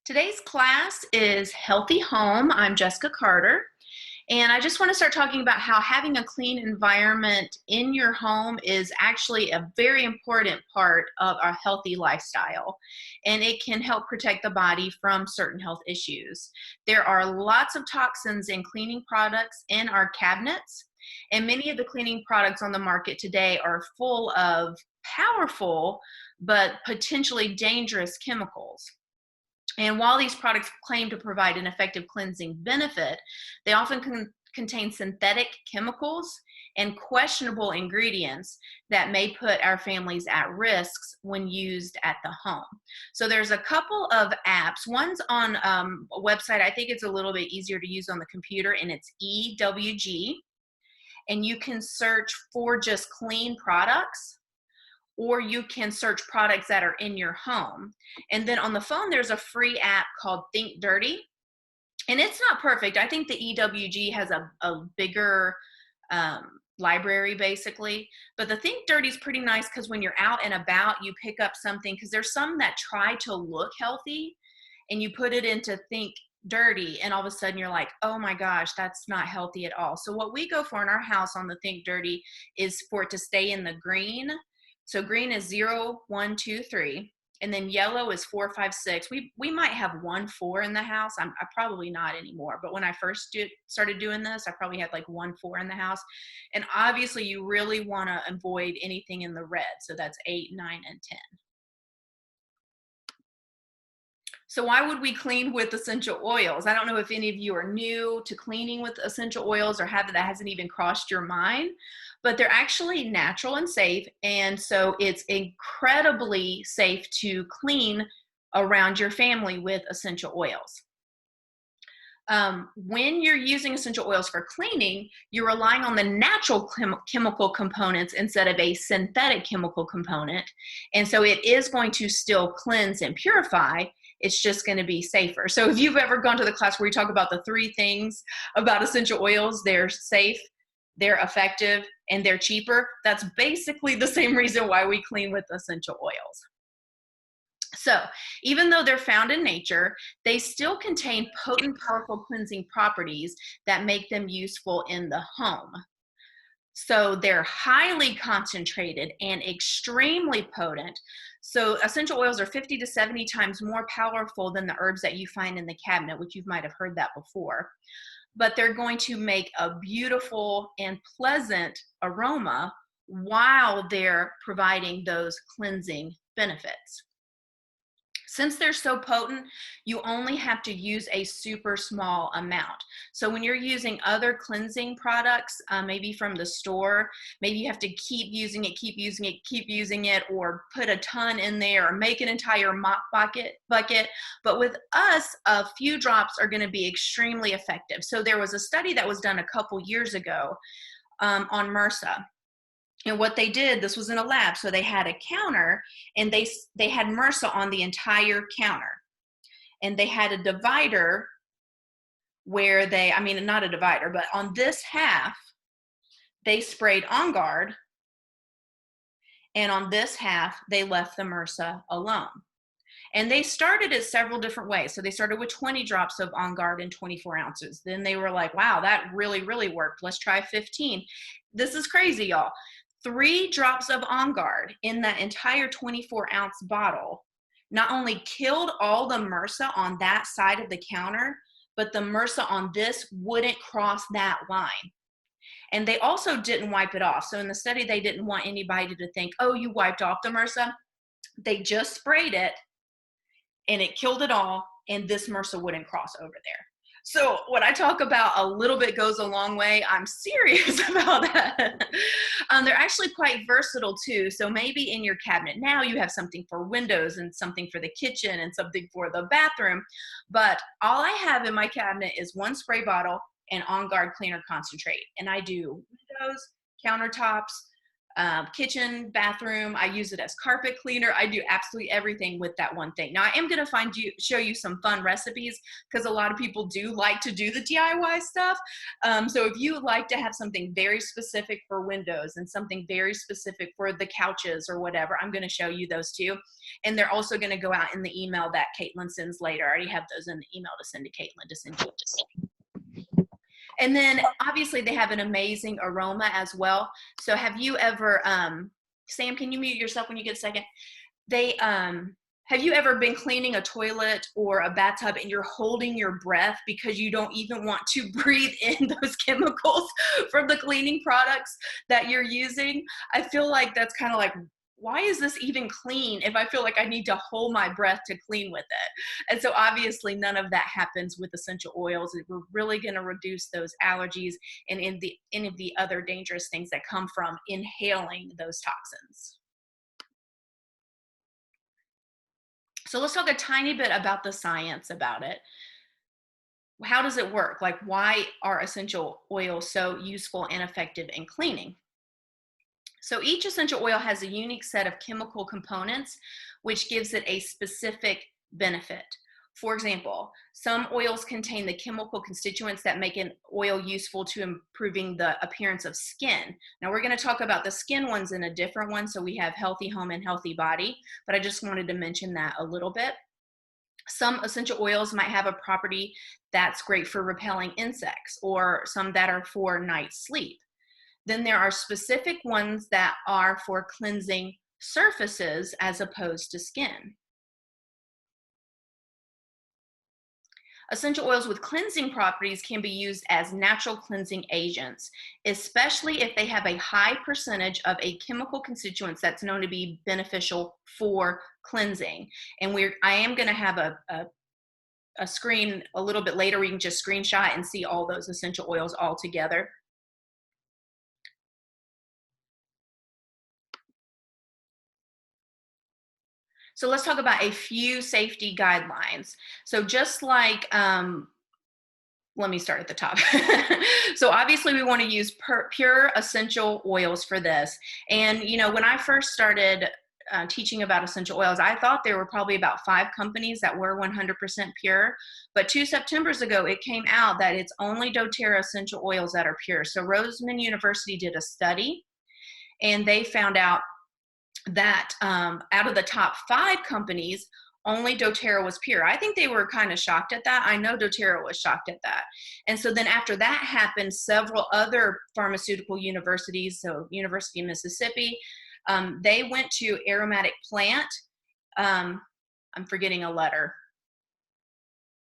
Today's class is Healthy Home. I'm Jessica Carter, and I just want to start talking about how having a clean environment in your home is actually a very important part of a healthy lifestyle, and it can help protect the body from certain health issues. There are lots of toxins in cleaning products in our cabinets, and many of the cleaning products on the market today are full of powerful but potentially dangerous chemicals. And while these products claim to provide an effective cleansing benefit, they often contain synthetic chemicals and questionable ingredients that may put our families at risks when used at the home. So there's a couple of apps. One's on a website. I think it's a little bit easier to use on the computer, and it's EWG. And you can search for just clean products, or you can search products that are in your home. And then on the phone, there's a free app called Think Dirty. And it's not perfect. I think the EWG has a bigger library, basically. But the Think Dirty is pretty nice because when you're out and about, you pick up something, because there's some that try to look healthy, and you put it into Think Dirty, and all of a sudden you're like, oh my gosh, that's not healthy at all. So what we go for in our house on the Think Dirty is for it to stay in the green. So green is 0, 1, 2, 3, and then yellow is 4, 5, 6. We might have 1, 4 in the house. I probably not anymore, but when I first started doing this, I probably had like 1, 4 in the house. And obviously you really want to avoid anything in the red. So that's 8, 9, and 10. So why would we clean with essential oils? I don't know if any of you are new to cleaning with essential oils, or that hasn't even crossed your mind, but they're actually natural and safe. And so it's incredibly safe to clean around your family with essential oils. When you're using essential oils for cleaning, you're relying on the natural chemical components instead of a synthetic chemical component. And so it is going to still cleanse and purify. It's just going to be safer. So if you've ever gone to the class where we talk about the 3 things about essential oils, they're safe, they're effective, and they're cheaper, that's basically the same reason why we clean with essential oils. So even though they're found in nature, they still contain potent, powerful cleansing properties that make them useful in the home. So they're highly concentrated and extremely potent. So essential oils are 50 to 70 times more powerful than the herbs that you find in the cabinet, which you might have heard that before. But they're going to make a beautiful and pleasant aroma while they're providing those cleansing benefits. Since they're so potent, you only have to use a super small amount. So when you're using other cleansing products, maybe from the store, maybe you have to keep using it, or put a ton in there, or make an entire mop bucket. But with us, a few drops are going to be extremely effective. So there was a study that was done a couple years ago on MRSA. And what they did, this was in a lab, so they had a counter, and they had MRSA on the entire counter. And they had a divider where not a divider, but on this half, they sprayed OnGuard, and on this half, they left the MRSA alone. And they started it several different ways. So they started with 20 drops of OnGuard in 24 ounces. Then they were like, wow, that really, really worked. Let's try 15. This is crazy, y'all. 3 drops of OnGuard in that entire 24-ounce bottle not only killed all the MRSA on that side of the counter, but the MRSA on this wouldn't cross that line. And they also didn't wipe it off. So in the study, they didn't want anybody to think, oh, you wiped off the MRSA. They just sprayed it, and it killed it all, and this MRSA wouldn't cross over there. So when I talk about a little bit goes a long way, I'm serious about that. They're actually quite versatile too. So maybe in your cabinet now you have something for windows, and something for the kitchen, and something for the bathroom. But all I have in my cabinet is 1 spray bottle and OnGuard cleaner concentrate. And I do windows, countertops, kitchen, bathroom. I use it as carpet cleaner. I do absolutely everything with that one thing. Now I am going to show you some fun recipes because a lot of people do like to do the DIY stuff. So if you like to have something very specific for windows and something very specific for the couches or whatever, I'm going to show you those too. And they're also going to go out in the email that Caitlin sends later. I already have those in the email to send to Caitlin to send you. And then obviously they have an amazing aroma as well. So have you ever, Sam, can you mute yourself when you get a second? Have you ever been cleaning a toilet or a bathtub and you're holding your breath because you don't even want to breathe in those chemicals from the cleaning products that you're using? I feel like that's kind of like, why is this even clean if I feel like I need to hold my breath to clean with it? And so obviously none of that happens with essential oils. We're really going to reduce those allergies and any of the other dangerous things that come from inhaling those toxins. So let's talk a tiny bit about the science about it. How does it work? Like, why are essential oils so useful and effective in cleaning? So each essential oil has a unique set of chemical components, which gives it a specific benefit. For example, some oils contain the chemical constituents that make an oil useful to improving the appearance of skin. Now we're going to talk about the skin ones in a different one. So we have healthy home and healthy body, but I just wanted to mention that a little bit. Some essential oils might have a property that's great for repelling insects, or some that are for night sleep. Then there are specific ones that are for cleansing surfaces as opposed to skin. Essential oils with cleansing properties can be used as natural cleansing agents, especially if they have a high percentage of a chemical constituent that's known to be beneficial for cleansing. And I am going to have a screen a little bit later where you can just screenshot and see all those essential oils all together. So let's talk about a few safety guidelines. So just like, let me start at the top. So obviously we want to use pure essential oils for this. And, you know, when I first started teaching about essential oils, I thought there were probably about 5 companies that were 100% pure. But 2 Septembers ago, it came out that it's only doTERRA essential oils that are pure. So Roseman University did a study, and they found out that out of the top 5 companies, only doTERRA was pure. I think they were kind of shocked at that. I know doTERRA was shocked at that. And so then after that happened, several other pharmaceutical universities, so University of Mississippi, they went to aromatic plant. I'm forgetting a letter.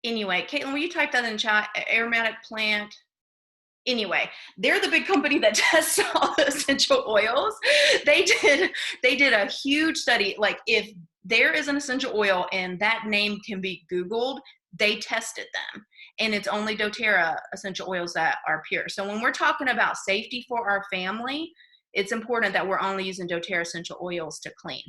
Anyway, Caitlin, will you type that in chat? Aromatic plant. Anyway, they're the big company that tests all the essential oils. They did a huge study. Like, if there is an essential oil and that name can be Googled, they tested them. And it's only doTERRA essential oils that are pure. So when we're talking about safety for our family, it's important that we're only using doTERRA essential oils to clean.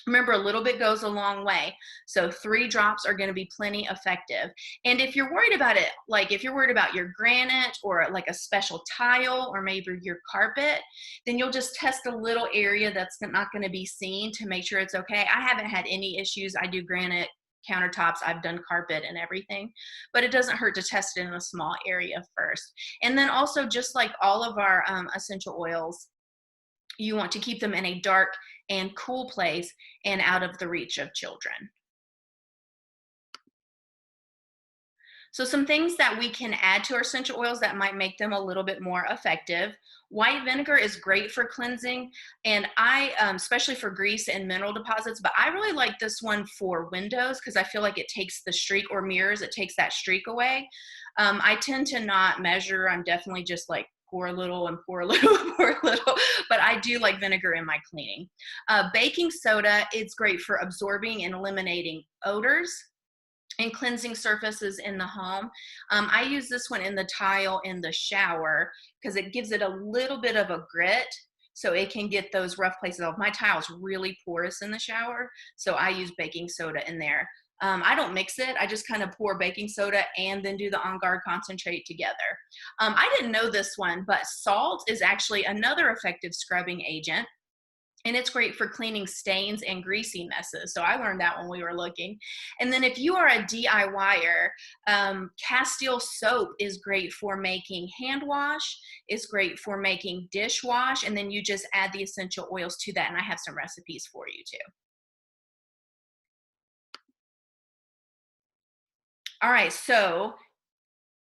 Remember, a little bit goes a long way. So 3 drops are going to be plenty effective. And if you're worried about it, like if you're worried about your granite or like a special tile or maybe your carpet, then you'll just test a little area that's not going to be seen to make sure it's okay. I haven't had any issues. I do granite countertops, I've done carpet and everything, but it doesn't hurt to test it in a small area first. And then also, just like all of our essential oils, you want to keep them in a dark and cool place and out of the reach of children. So some things that we can add to our essential oils that might make them a little bit more effective. White vinegar is great for cleansing, and especially for grease and mineral deposits, but I really like this one for windows because I feel like it takes the streak, or mirrors, it takes that streak away. I tend to not measure. I'm definitely just like pour a little and pour a little and pour a little, but I do like vinegar in my cleaning. Baking soda is great for absorbing and eliminating odors and cleansing surfaces in the home. I use this one in the tile in the shower because it gives it a little bit of a grit, so it can get those rough places off. My tile's really porous in the shower, so I use baking soda in there. I don't mix it. I just kind of pour baking soda and then do the OnGuard concentrate together. I didn't know this one, but salt is actually another effective scrubbing agent. And it's great for cleaning stains and greasy messes. So I learned that when we were looking. And then if you are a DIYer, Castile soap is great for making hand wash. It's great for making dishwash. And then you just add the essential oils to that. And I have some recipes for you too. All right, so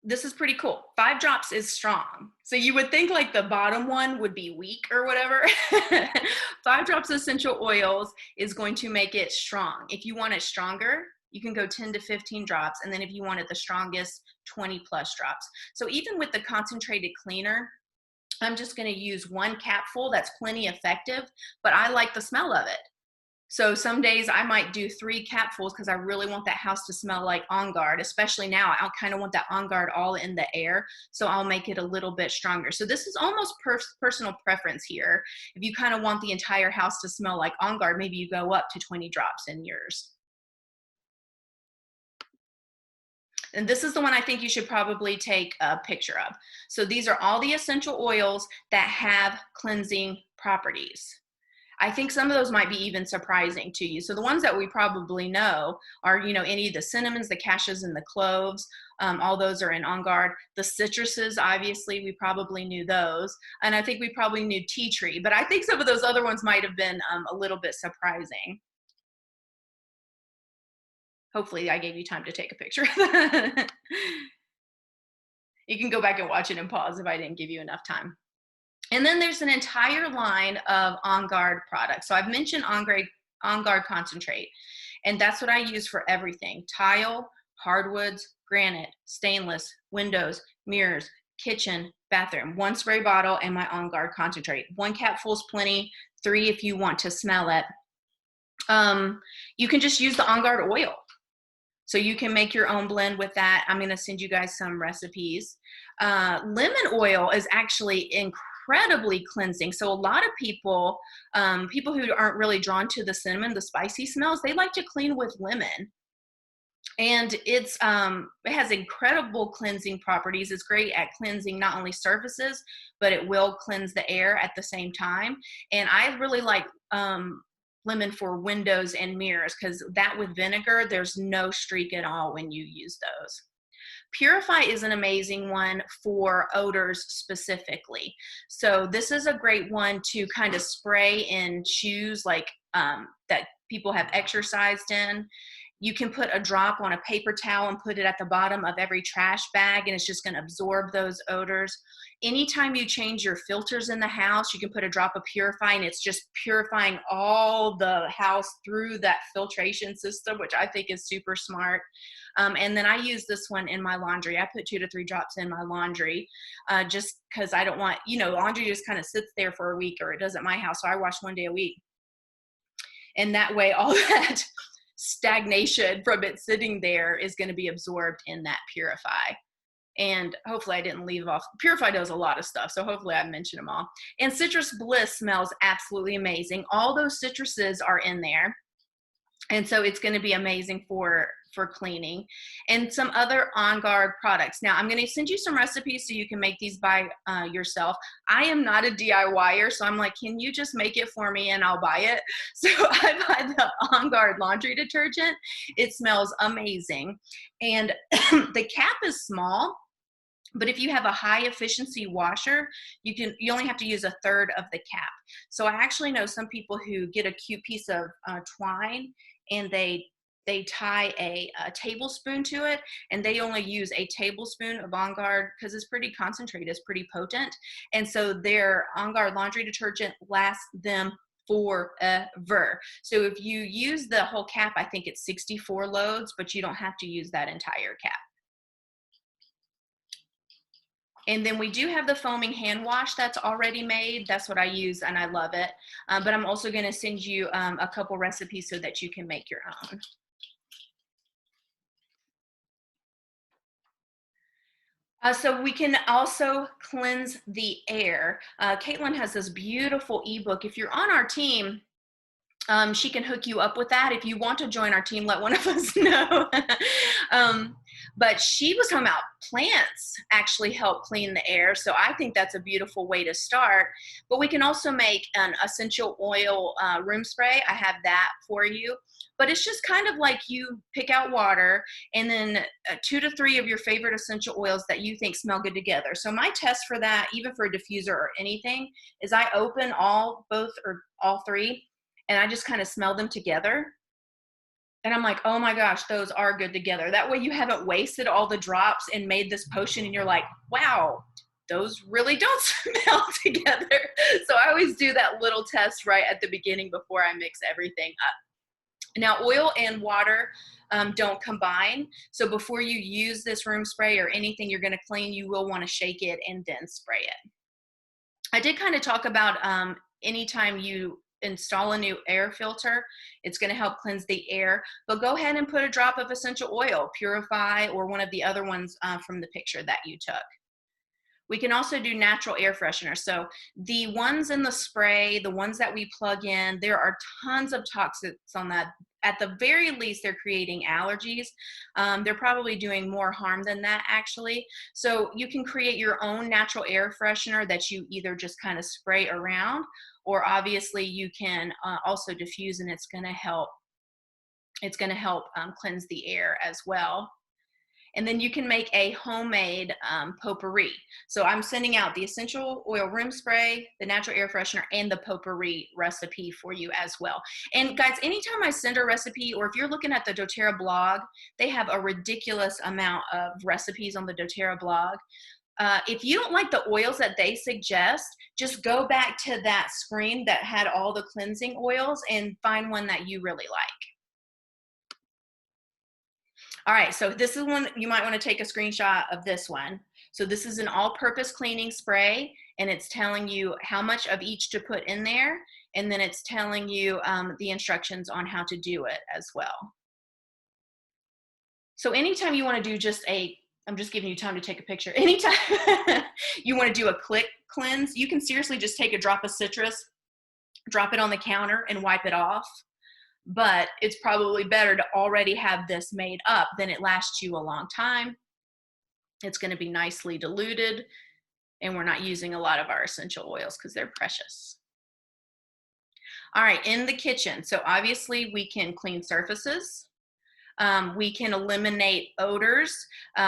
this is pretty cool. 5 drops is strong. So you would think like the bottom one would be weak or whatever. 5 drops essential oils is going to make it strong. If you want it stronger, you can go 10 to 15 drops. And then if you want it the strongest, 20 plus drops. So even with the concentrated cleaner, I'm just going to use 1 capful. That's plenty effective, but I like the smell of it. So some days I might do 3 capfuls because I really want that house to smell like OnGuard, especially now. I kind of want that OnGuard all in the air, so I'll make it a little bit stronger. So this is almost personal preference here. If you kind of want the entire house to smell like OnGuard, maybe you go up to 20 drops in yours. And this is the one I think you should probably take a picture of. So these are all the essential oils that have cleansing properties. I think some of those might be even surprising to you. So the ones that we probably know are, you know, any of the cinnamons, the cashews, and the cloves. All those are in OnGuard. The citruses, obviously, we probably knew those. And I think we probably knew tea tree. But I think some of those other ones might have been a little bit surprising. Hopefully I gave you time to take a picture. You can go back and watch it and pause if I didn't give you enough time. And then there's an entire line of OnGuard products. So I've mentioned OnGuard concentrate, and that's what I use for everything: tile, hardwoods, granite, stainless, windows, mirrors, kitchen, bathroom. 1 spray bottle and my OnGuard concentrate. 1 capful is plenty, 3 if you want to smell it. You can just use the OnGuard oil. So you can make your own blend with that. I'm gonna send you guys some recipes. Lemon oil is actually incredibly cleansing. So a lot of people, people who aren't really drawn to the cinnamon, the spicy smells, they like to clean with lemon. And it has incredible cleansing properties. It's great at cleansing not only surfaces, but it will cleanse the air at the same time. And I really like lemon for windows and mirrors, because that with vinegar, there's no streak at all when you use those. Purify is an amazing one for odors specifically. So this is a great one to kind of spray in shoes like that people have exercised in. You can put a drop on a paper towel and put it at the bottom of every trash bag, and it's just going to absorb those odors. Anytime you change your filters in the house, you can put a drop of Purify, and it's just purifying all the house through that filtration system, which I think is super smart. And then I use this one in my laundry. I put 2 to 3 drops in my laundry just because I don't want, you know, laundry just kind of sits there for a week, or it does at my house. So I wash 1 day a week. And that way all that stagnation from it sitting there is going to be absorbed in that Purify. And hopefully I didn't leave off. Purify does a lot of stuff, so hopefully I mentioned them all. And Citrus Bliss smells absolutely amazing. All those citruses are in there. And so it's going to be amazing for cleaning. And some other OnGuard products. Now I'm going to send you some recipes so you can make these by yourself. I am not a DIYer, so I'm like, can you just make it for me and I'll buy it? So I buy the OnGuard laundry detergent. It smells amazing. And the cap is small, but if you have a high efficiency washer, you only have to use 1/3 of the cap. So I actually know some people who get a cute piece of twine and they tie a tablespoon to it, and they only use a tablespoon of OnGuard because it's pretty concentrated, it's pretty potent. And so their OnGuard laundry detergent lasts them forever. So if you use the whole cap, I think it's 64 loads, but you don't have to use that entire cap. And then we do have the foaming hand wash that's already made. That's what I use, and I love it. But I'm also going to send you a couple recipes so that you can make your own. So we can also cleanse the air. Caitlin has this beautiful ebook. If you're on our team, She can hook you up with that. If you want to join our team, let one of us know. But she was talking about plants actually help clean the air. So I think that's a beautiful way to start. But we can also make an essential oil room spray. I have that for you. But it's just kind of like you pick out water and then 2 to 3 of your favorite essential oils that you think smell good together. So my test for that, even for a diffuser or anything, is I open all 3, and I just kind of smell them together. And I'm like, oh my gosh, those are good together. That way you haven't wasted all the drops and made this potion and you're like, wow, those really don't smell together. So I always do that little test right at the beginning before I mix everything up. Now, oil and water don't combine. So before you use this room spray or anything you're gonna clean, you will wanna shake it and then spray it. I did kind of talk about anytime you install a new air filter, it's going to help cleanse the air, but go ahead and put a drop of essential oil, Purify, or one of the other ones from the picture that you took. We can also do natural air freshener. So the ones in the spray, the ones that we plug in, there are tons of toxics on that. At the very least, they're creating allergies. They're probably doing more harm than that, actually. So you can create your own natural air freshener that you either just kind of spray around, or obviously you can also diffuse, and it's going to help. It's going to help cleanse the air as well. And then you can make a homemade potpourri. So I'm sending out the essential oil room spray, the natural air freshener, and the potpourri recipe for you as well. And guys, anytime I send a recipe, or if you're looking at the doTERRA blog, they have a ridiculous amount of recipes on the doTERRA blog. If you don't like the oils that they suggest, just go back to that screen that had all the cleansing oils and find one that you really like. All right, so this is one, you might want to take a screenshot of this one. So this is an all-purpose cleaning spray, and it's telling you how much of each to put in there, and then it's telling you the instructions on how to do it as well. So anytime you want to do just I'm just giving you time to take a picture. Anytime you want to do a quick cleanse, you can seriously just take a drop of citrus, drop it on the counter, and wipe it off. But it's probably better to already have this made up, then it lasts you a long time. It's going to be nicely diluted, and we're not using a lot of our essential oils because they're precious. All right, in the kitchen. So obviously we can clean surfaces. We can eliminate odors.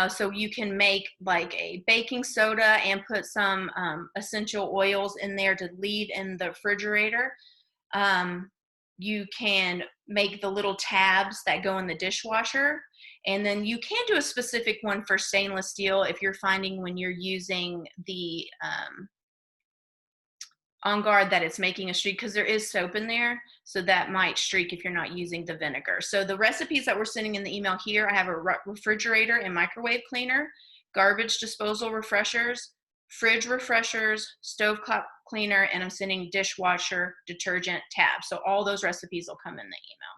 So you can make like a baking soda and put some essential oils in there to leave in the refrigerator. You can make the little tabs that go in the dishwasher, and then you can do a specific one for stainless steel if you're finding when you're using the OnGuard that it's making a streak, because there is soap in there, so that might streak if you're not using the vinegar. So the recipes that we're sending in the email here, I have a refrigerator and microwave cleaner, garbage disposal refreshers, fridge refreshers, stovetop cleaner, and I'm sending dishwasher detergent tabs. So all those recipes will come in the email.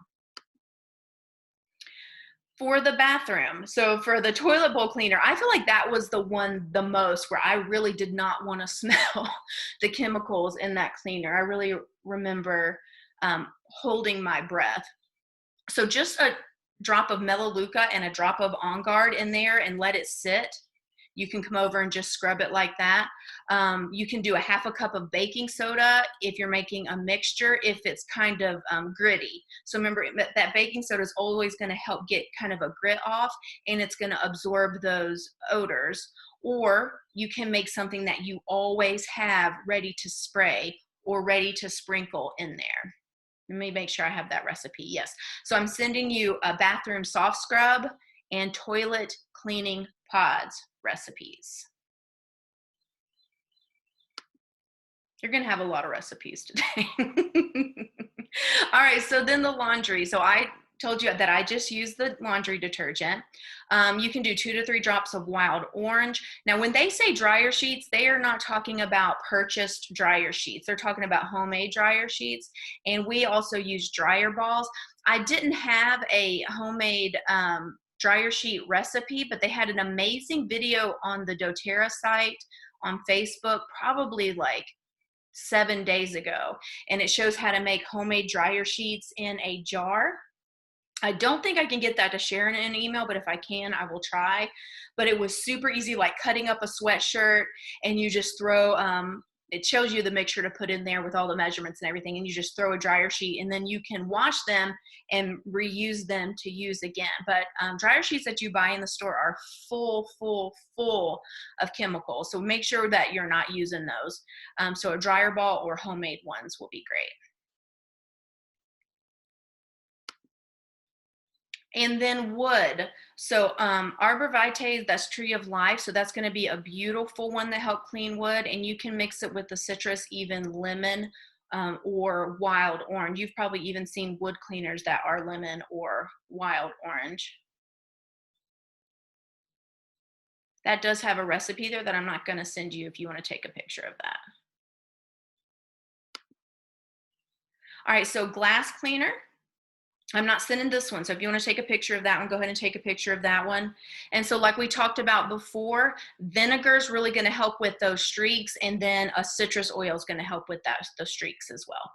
For the bathroom, so for the toilet bowl cleaner, I feel like that was the one the most where I really did not want to smell the chemicals in that cleaner. I really remember holding my breath. So just a drop of Melaleuca and a drop of OnGuard in there and let it sit. You can come over and just scrub it like that. You can do a half a cup of baking soda if you're making a mixture, if it's kind of gritty. So remember that baking soda is always going to help get kind of a grit off, and it's going to absorb those odors. Or you can make something that you always have ready to spray or ready to sprinkle in there. Let me make sure I have that recipe. Yes. So I'm sending you a bathroom soft scrub and toilet cleaning pods recipes. You're going to have a lot of recipes today. All right, so then the laundry. So I told you that I just use the laundry detergent. You can do 2 to 3 drops of wild orange. Now, when they say dryer sheets, they are not talking about purchased dryer sheets. They're talking about homemade dryer sheets. And we also use dryer balls. I didn't have a homemade dryer sheet recipe, but they had an amazing video on the doTERRA site on Facebook, probably like 7 days ago, and it shows how to make homemade dryer sheets in a jar. I don't think I can get that to share in an email, but if I can, I will try. But it was super easy, like cutting up a sweatshirt, and you just throw, it shows you the mixture to put in there with all the measurements and everything, and you just throw a dryer sheet, and then you can wash them and reuse them to use again. But dryer sheets that you buy in the store are full of chemicals, so make sure that you're not using those. So a dryer ball or homemade ones will be great. And then wood. So Arbor Vitae, that's Tree of Life. So that's going to be a beautiful one to help clean wood. And you can mix it with the citrus, even lemon or wild orange. You've probably even seen wood cleaners that are lemon or wild orange. That does have a recipe there that I'm not going to send you if you want to take a picture of that. All right, so glass cleaner. I'm not sending this one. So if you want to take a picture of that one, go ahead and take a picture of that one. And so like we talked about before, vinegar is really going to help with those streaks. And then a citrus oil is going to help with those streaks as well.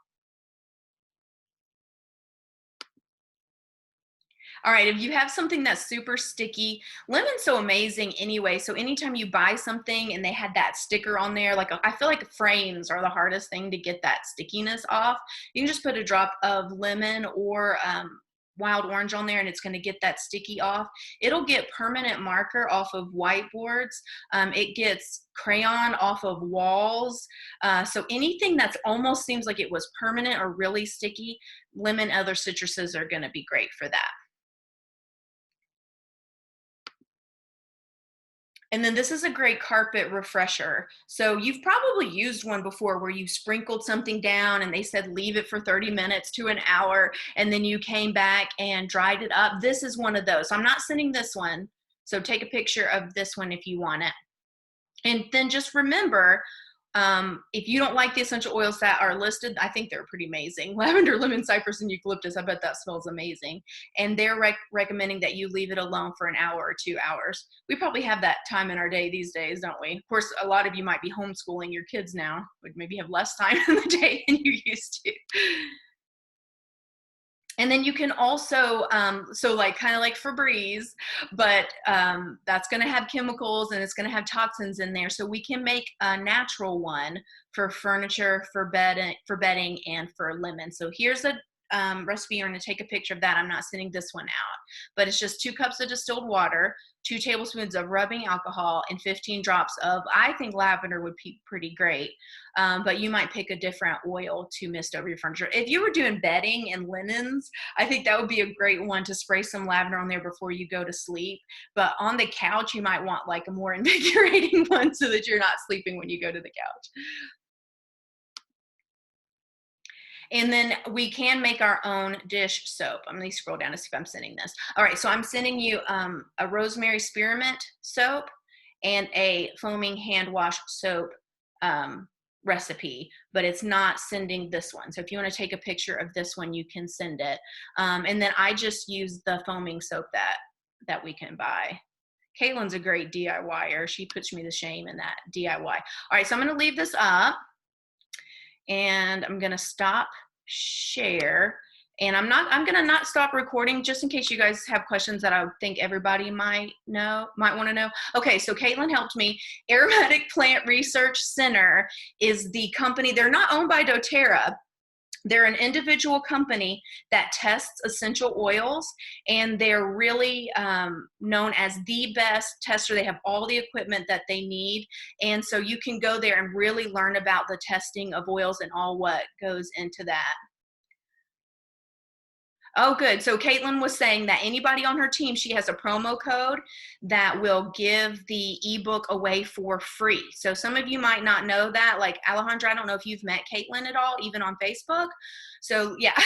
All right, if you have something that's super sticky, lemon's so amazing anyway. So anytime you buy something and they had that sticker on there, like I feel like frames are the hardest thing to get that stickiness off. You can just put a drop of lemon or wild orange on there, and it's going to get that sticky off. It'll get permanent marker off of whiteboards. It gets crayon off of walls. So anything that's almost seems like it was permanent or really sticky, lemon, other citruses are going to be great for that. And then this is a great carpet refresher. So you've probably used one before where you sprinkled something down and they said leave it for 30 minutes to an hour, and then you came back and dried it up. This is one of those. I'm not sending this one, so take a picture of this one if you want it. And then just remember, if you don't like the essential oils that are listed, I think they're pretty amazing. Lavender, lemon, cypress, and eucalyptus, I bet that smells amazing. And they're recommending that you leave it alone for an hour or 2 hours. We probably have that time in our day these days, don't we? Of course, a lot of you might be homeschooling your kids now, would maybe have less time in the day than you used to. And then you can also, so like kind of like Febreze, but that's going to have chemicals and it's going to have toxins in there. So we can make a natural one for furniture, for bedding, and for lemon. So here's a recipe. You're going to take a picture of that. I'm not sending this one out, but it's just 2 cups of distilled water, 2 tablespoons of rubbing alcohol, and 15 drops of, I think lavender would be pretty great. But you might pick a different oil to mist over your furniture. If you were doing bedding and linens, I think that would be a great one to spray some lavender on there before you go to sleep. But on the couch, you might want like a more invigorating one so that you're not sleeping when you go to the couch. And then we can make our own dish soap. I'm going to scroll down to see if I'm sending this. All right, so I'm sending you a rosemary spearmint soap and a foaming hand wash soap recipe, but it's not sending this one. So if you want to take a picture of this one, you can send it. And then I just use the foaming soap that we can buy. Caitlin's a great DIYer. She puts me to shame in that DIY. All right, so I'm going to leave this up. And I'm going to stop share, and I'm going to not stop recording just in case you guys have questions that I think everybody might want to know. Okay, so Caitlin helped me. Aromatic Plant Research Center is the company. They're not owned by doTERRA. They're an individual company that tests essential oils, and they're really known as the best tester. They have all the equipment that they need, and so you can go there and really learn about the testing of oils and all what goes into that. Oh, good. So Caitlin was saying that anybody on her team, she has a promo code that will give the ebook away for free. So some of you might not know that, like Alejandra, I don't know if you've met Caitlin at all, even on Facebook. So yeah,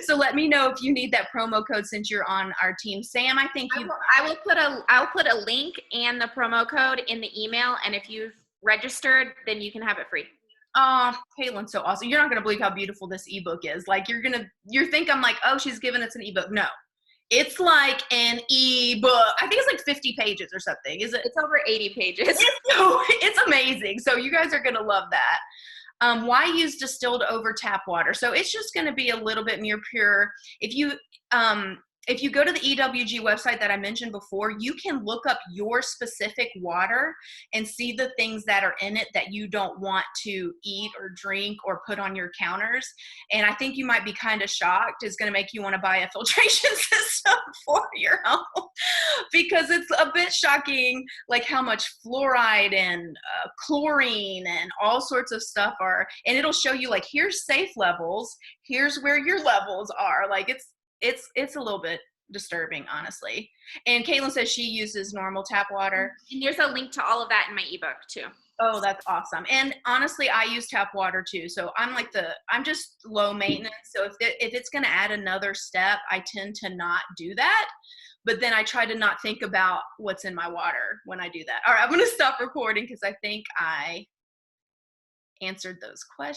so let me know if you need that promo code since you're on our team. Sam, I think I'll put a link and the promo code in the email, and if you've registered, then you can have it free. Oh, Caitlin's so awesome. You're not going to believe how beautiful this ebook is. Like you think I'm like, oh, she's giving us an ebook. No, it's like an ebook. I think it's like 50 pages or something. Is it? It's over 80 pages. It's amazing. So you guys are going to love that. Why use distilled over tap water? So it's just going to be a little bit more pure. If you go to the EWG website that I mentioned before, you can look up your specific water and see the things that are in it that you don't want to eat or drink or put on your counters. And I think you might be kind of shocked. It's going to make you want to buy a filtration system for your home because it's a bit shocking, like how much fluoride and chlorine and all sorts of stuff are. And it'll show you like, here's safe levels, here's where your levels are. Like it's a little bit disturbing, honestly. And Caitlin says she uses normal tap water. And there's a link to all of that in my ebook too. Oh, that's awesome. And honestly, I use tap water too. So I'm just low maintenance. So if it's going to add another step, I tend to not do that. But then I try to not think about what's in my water when I do that. All right, I'm going to stop recording because I think I answered those questions.